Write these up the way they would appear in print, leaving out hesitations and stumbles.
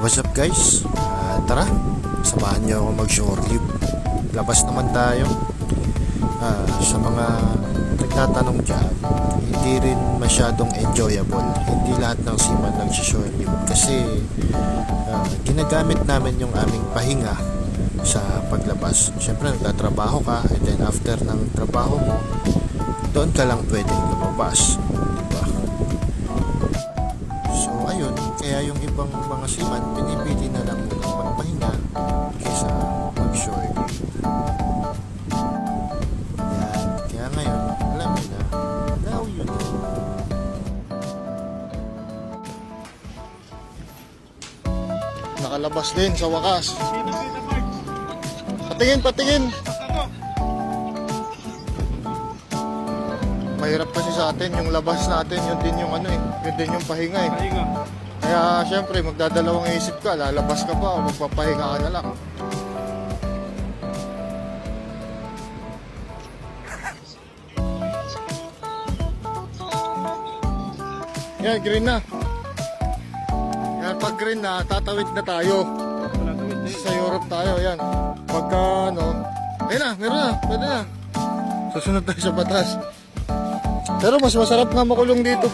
What's up guys? Tara, samahan nyo ako mag-shore leave. Labas naman tayo. Sa mga nagtatanong dyan, hindi rin masyadong enjoyable. Hindi lahat ng seaman nag-shore leave kasi ginagamit namin yung aming pahinga sa paglabas. Siyempre nagtatrabaho ka and then after ng trabaho mo, doon ka lang pwedeng lumabas, diba? So ayun, kaya yung ibang mga seaman pinipili na lang ng magpahinga kaysa mag-shore leave. Yan, kaya ngayon alam mo na, now you know. Nakalabas din sa wakas. Patingin. Mahirap kasi sa atin yung labas natin, yun din yung yun din yung pahinga eh. Kaya syempre magdadalawang isip ka, lalabas ka pa o magpapahinga ka na lang. Yan, green na. Yan, pag green na, tatawid na tayo. Sa Europe tayo, yan. Pagka ayun na, meron na, pwede na. Susunod tayo sa batas. Pero mas masarap nga makulong dito.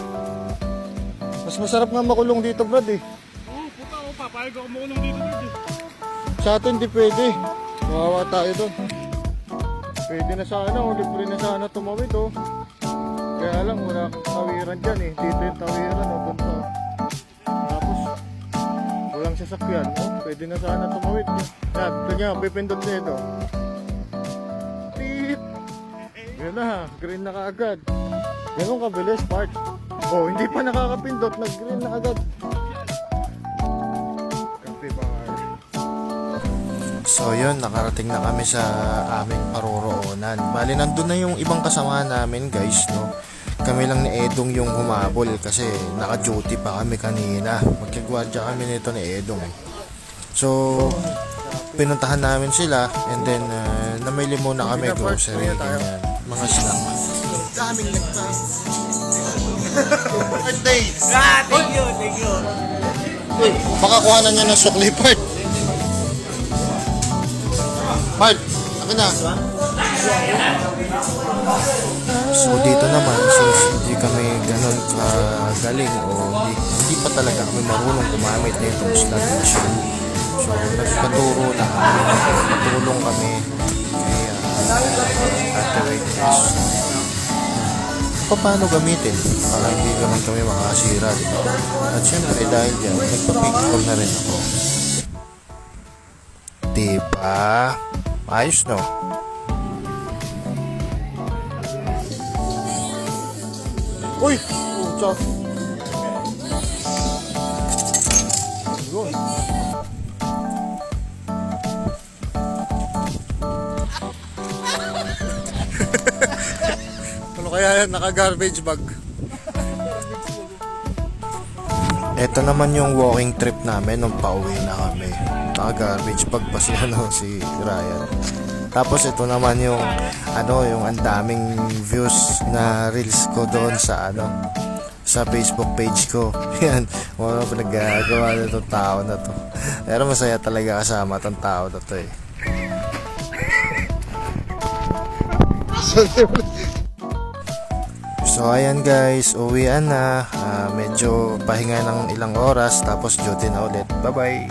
Mas masarap nga makulong dito, Brad eh. Oo, puta ko pa. Payag ako makulong dito, Brad eh. Sa atin di pwede. Mawawa tayo doon. Pwede na sana, libre na sana tumawid oh. Kaya lang, wala kang tawiran dyan eh. Dito yung tawiran oh, punta. Tapos, walang sasakyan oh. Pwede na sana tumawid. Yan, ganyan, pipindot na ito. Beep! Yan na, green na kaagad. Ganun kabilis, part. Oh, hindi pa nakakapindot, nag-green na agad. Cafe bar. So yun, nakarating na kami sa aming paroroonan. Bali, nandun na yung ibang kasama namin guys, no? Kami lang ni Edong yung humabol kasi naka-duty pa kami kanina. Magkagwardya kami nito ni Edong. So, pinuntahan namin sila and then namili muna kami grocery, ganyan, mga snack. Daming birthday! Thank you. Baka kuhanan niya ng sukli, Part. Part, akin na. So dito naman, since hindi kami ganun kagaling o hindi pa talaga kami marunong gumamit na itong slot machine. So nagpaturo na kami, patulong kami kay Ate Witness. Paano gamitin para hindi naman kami makasira, diba? At syempre dahil dyan, nagpa-picture na rin ako. Diba? Ayos no? Uy! Pucha! Yun. Ano kaya yan? Naka-garbage bag. Ito naman yung walking trip namin nung pauwi na kami. Naka-garbage bag pa si Ryan. Tapos ito naman yung yung ang daming views na reels ko doon sa sa Facebook page ko. Yan, wala pa nagagawa na itong tao na to. Pero masaya talaga kasama itong tao na to eh. So ayan guys, uwian na. Medyo pahinga ng ilang oras tapos duty na ulit. Bye bye.